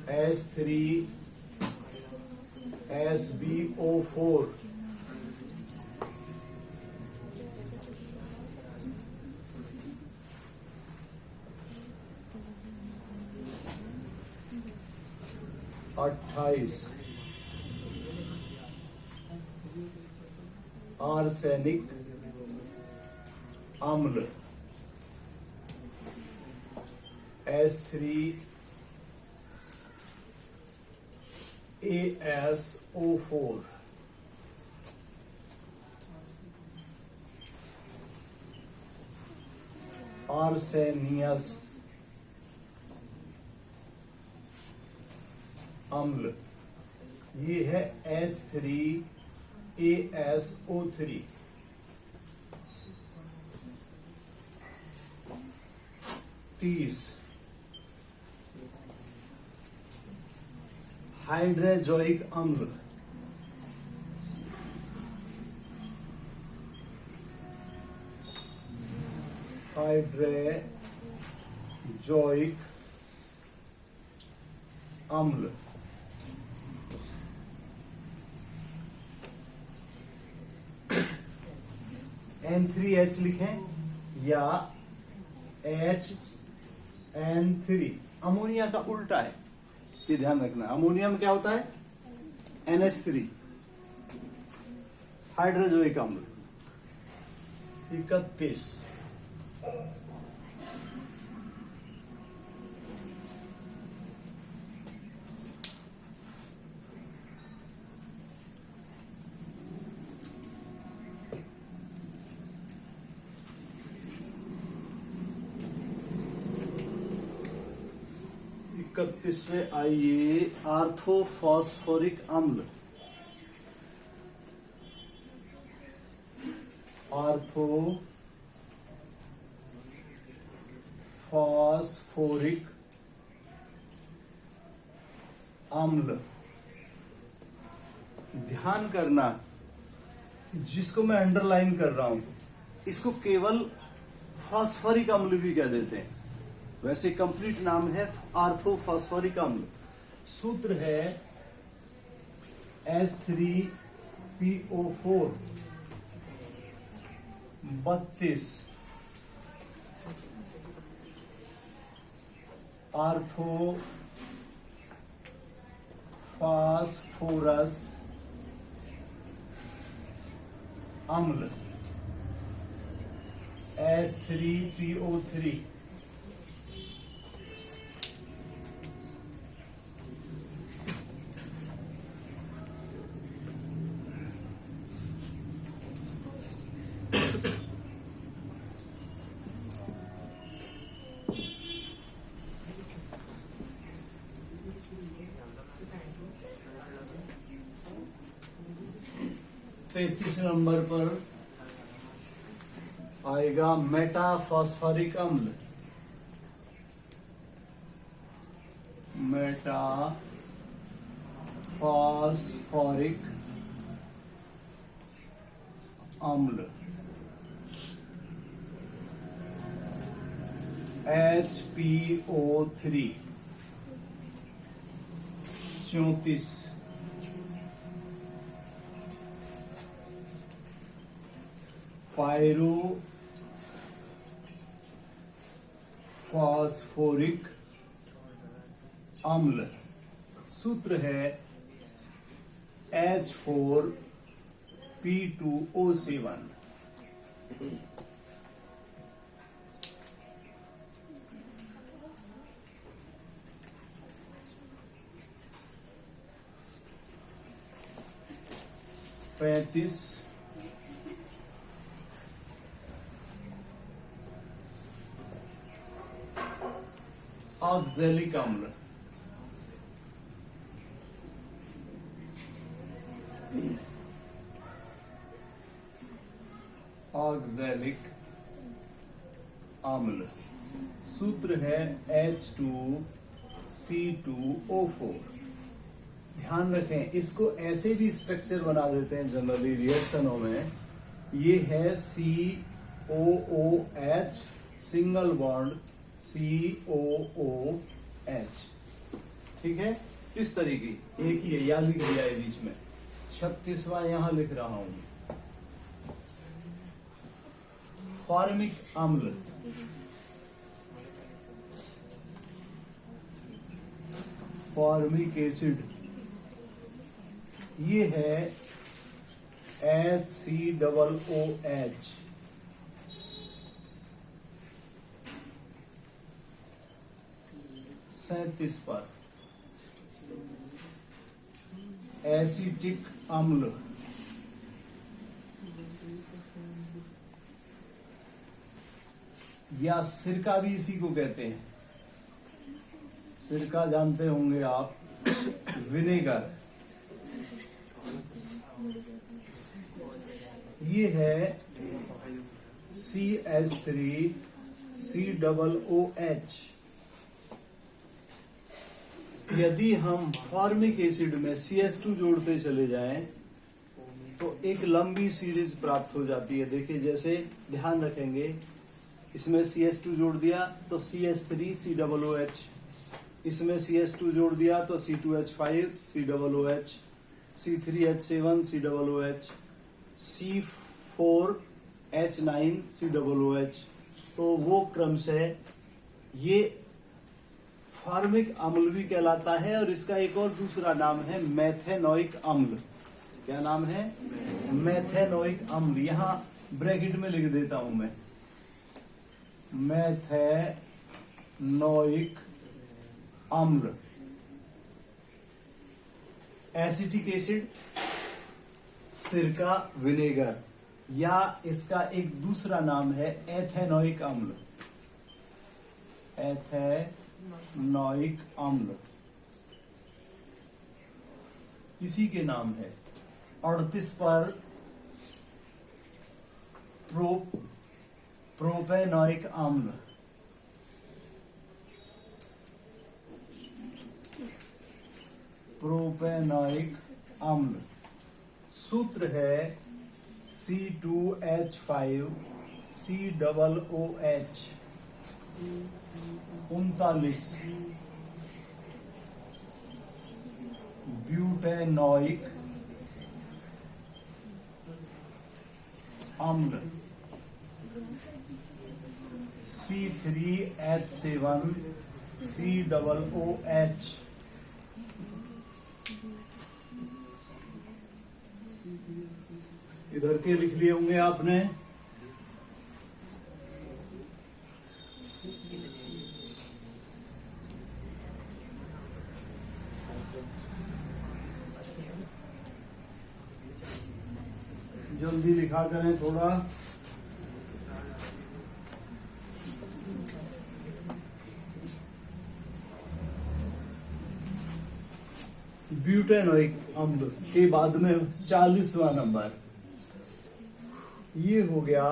H3SbO4 28 arsenic अम्ल H3AsO4 आर्सेनियस अम्ल, ये है H3AsO3। 30 हाइड्रोजोइक अम्ल, हाइड्रोजोइक अम्ल N3H लिखें या HN3। अमोनिया का उल्टा है, ये ध्यान रखना। अमोनिया में क्या होता है? NH3। हाइड्रोजोइक अम्ल 31 31वें आइए आर्थोफॉस्फोरिक अम्ल। आर्थोफॉस्फोरिक अम्ल, ध्यान करना जिसको मैं अंडरलाइन कर रहा हूं इसको केवल फॉस्फोरिक अम्ल भी कह देते हैं, वैसे कंप्लीट नाम है आर्थोफॉस्फोरिक अम्ल। सूत्र है H3PO4 32 आर्थोफॉस्फोरस अम्ल H3PO3 33 नंबर पर आएगा मेटाफॉस्फोरिक अम्ल। मेटाफॉस्फोरिक अम्ल HPO3 34 पायरोफॉस्फोरिक अम्ल। सूत्र है H4P2O7। पैंतीस ऑक्सैलिक अम्ल। ऑक्सैलिक अम्ल, सूत्र है H2C2O4। ध्यान रखें, इसको ऐसे भी स्ट्रक्चर बना देते हैं जनरली रिएक्शनों में। ये है COOH सिंगल बॉन्ड COOH। ठीक है, इस तरीके एक ही है, या लिख दिया है बीच में। 36वां यहां लिख रहा हूं, फॉर्मिक अम्ल। फॉर्मिक एसिड ये है HCOOH। सैंतीस पर एसिटिक अम्ल। या सिरका भी इसी को कहते हैं, सिरका जानते होंगे आप, विनेगर। ये है CH3COOH। यदि हम फॉर्मिक एसिड में CH2 जोड़ते चले जाएं तो एक लंबी सीरीज प्राप्त हो जाती है। देखिए, जैसे ध्यान रखेंगे, इसमें CH2 जोड़ दिया तो CH3COOH, इसमें CH2 जोड़ दिया तो C2H5 COOH, C3H7 COOH, C4H9 COOH। तो वो क्रमशः ये फॉर्मिक अम्ल भी कहलाता है। और इसका एक और दूसरा नाम है मेथेनोइक अम्ल। क्या नाम है? मेथेनोइक अम्ल। यहां ब्रैकेट में लिख देता हूं मैं, मेथेनोइक अम्ल। एसिटिक एसिड, सिरका, विनेगर, या इसका एक दूसरा नाम है एथेनोइक अम्ल। एथेनोइक अम्ल इसी के नाम है। 38 पर प्रोपेनोइक अम्ल। प्रोपेनोइक अम्ल सूत्र है C2H5 COOH 39। ब्यूटेनोइक अम्ल C3H7 COOH। इधर के लिख लिए होंगे आपने। जल्दी लिखा करें थोड़ा। ब्यूटेनोइक अम्ल के बाद में 40वां नंबर ये हो गया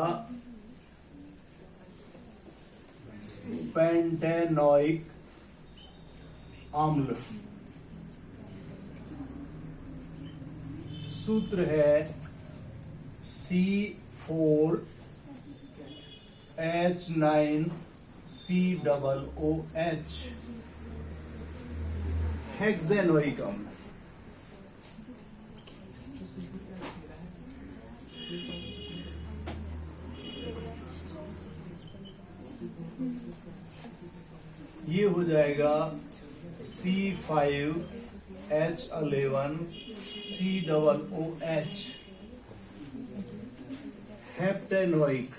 पेंटेनोइक अम्ल। सूत्र है C4H9 COOH। हेक्सेनोइक अम्ल। ये हो जाएगा C5H11 COOH। हेप्टेनोइक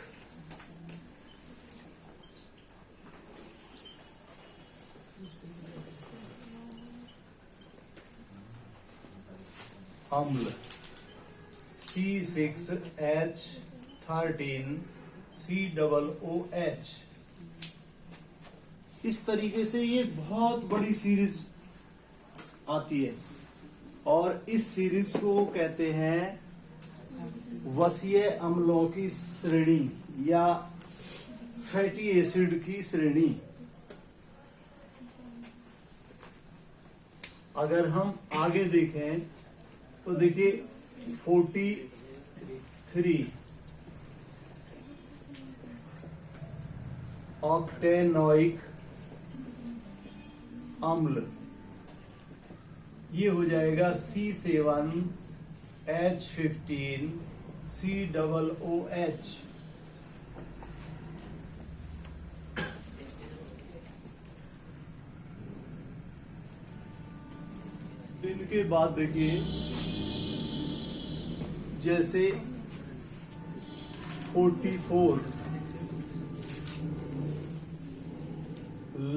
अम्ल C6H13 COOH। इस तरीके से ये बहुत बड़ी सीरीज आती है और इस सीरीज को कहते हैं वसीय अम्लों की श्रेणी या फैटी एसिड की श्रेणी। अगर हम आगे देखें तो देखिए 43 ऑक्टेनोइक अम्ल ये हो जाएगा C7H15 COOH। इनके बाद देखिए जैसे 44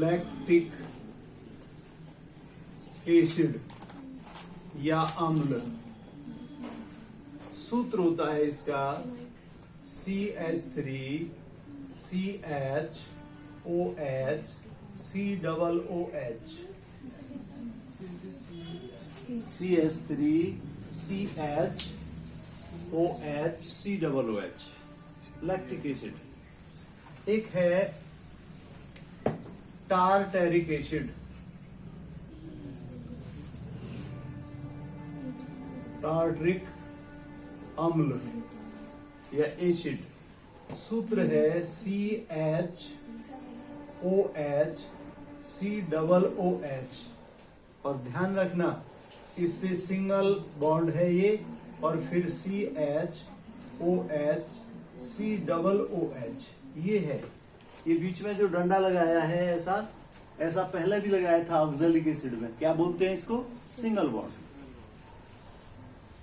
लैक्टिक एसिड या अम्ल, सूत्र होता है इसका CH3CHOH COOH। CH3CHOH COOH lactic acid. एक है टारटैरिक एसिड, टार्टरिक अम्ल या एसिड, सूत्र है CHOH COOH। और ध्यान रखना इससे सिंगल बॉन्ड है ये, और फिर CHOH COOH ये है। ये बीच में जो डंडा लगाया है ऐसा पहले भी लगाया था ऑक्सैलिक एसिड में, क्या बोलते हैं इसको? Single bond.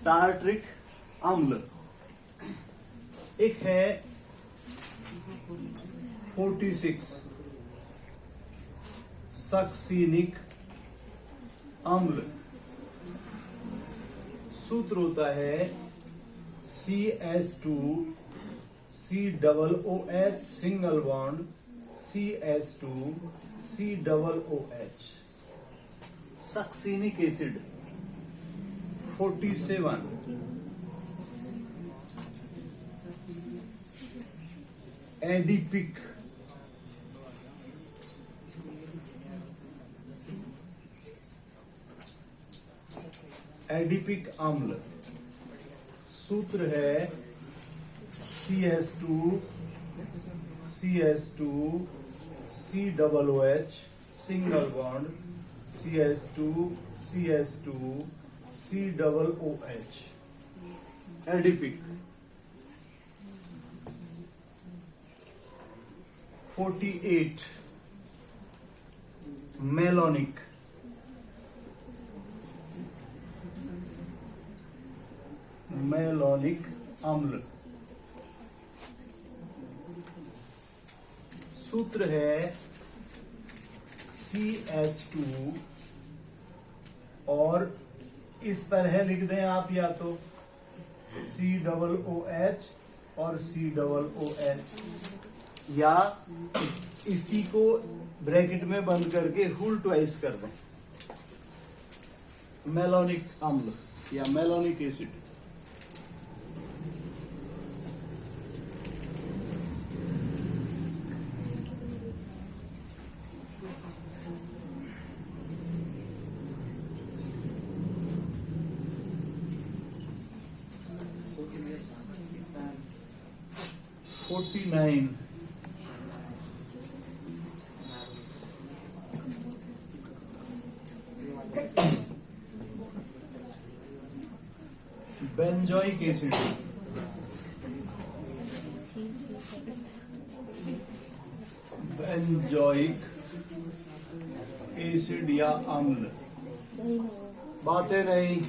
टार्टरिक अम्ल। एक है 46 सक्सिनिक अम्ल, सूत्र होता है CH2 COOH single bond CH2 COOH। Succinic acid 47 adipic adipic अम्ल, सूत्र है CH2 COOH single bond CH2 COOH adipic. 48 malonic, malonic अम्ल, सूत्र है CH2 और इस तरह लिख दें आप, या तो COOH और COOH, या इसी को ब्रैकेट में बंद करके हुल ट्वाइस कर दें। मेलोनिक अम्ल या malonic acid. Benzoic acid, benzoic acid या अम्ल, बातें नहीं।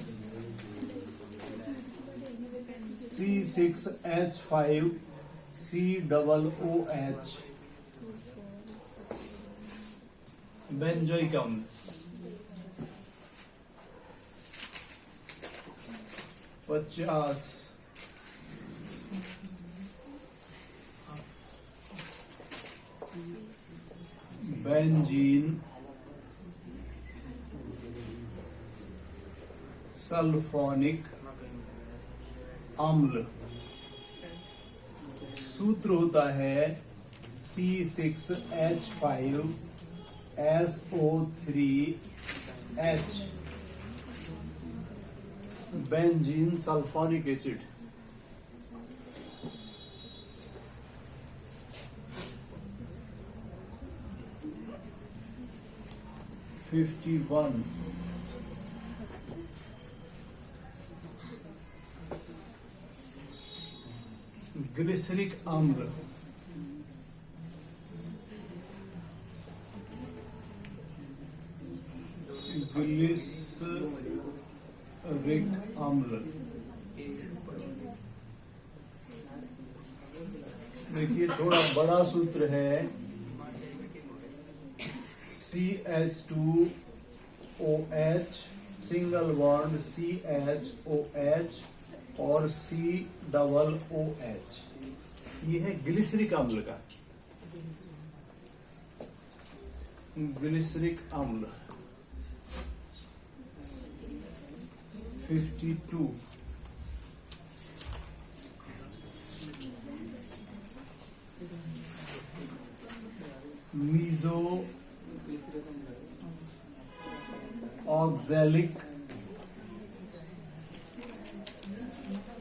C6H5 COOH बेंजोइक अम्ल। 50 बेंजीन सल्फोनिक अम्ल, सूत्र होता है C6H5SO3H benzene sulphonic acid. Glyceric अम्ल, ग्लिसरिक अम्ल। देखिए थोड़ा बड़ा सूत्र है, CH2OH सिंगल बॉन्ड CHOH और COOH, ये है ग्लिसरिक अम्ल का, ग्लिसरिक अम्ल 52। मीजो ऑक्सैलिक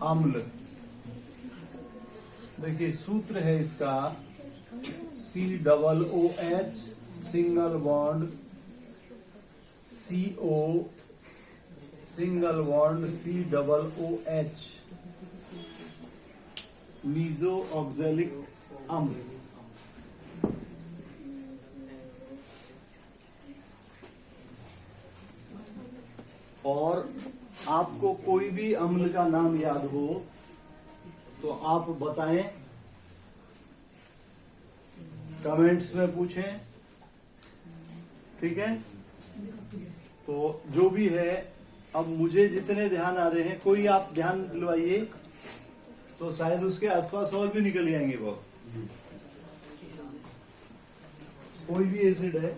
अम्ल, देखिए सूत्र है इसका COOH single bond CO single bond COOH, मीजो ऑक्सैलिक अम्ल। और आपको कोई भी अम्ल का नाम याद हो तो आप बताएं, कमेंट्स में पूछें, ठीक है। तो जो भी है, अब मुझे जितने ध्यान आ रहे हैं, कोई आप ध्यान दिलवाइए तो शायद उसके आसपास और भी निकल जाएंगे बहुत। कोई भी एसिड है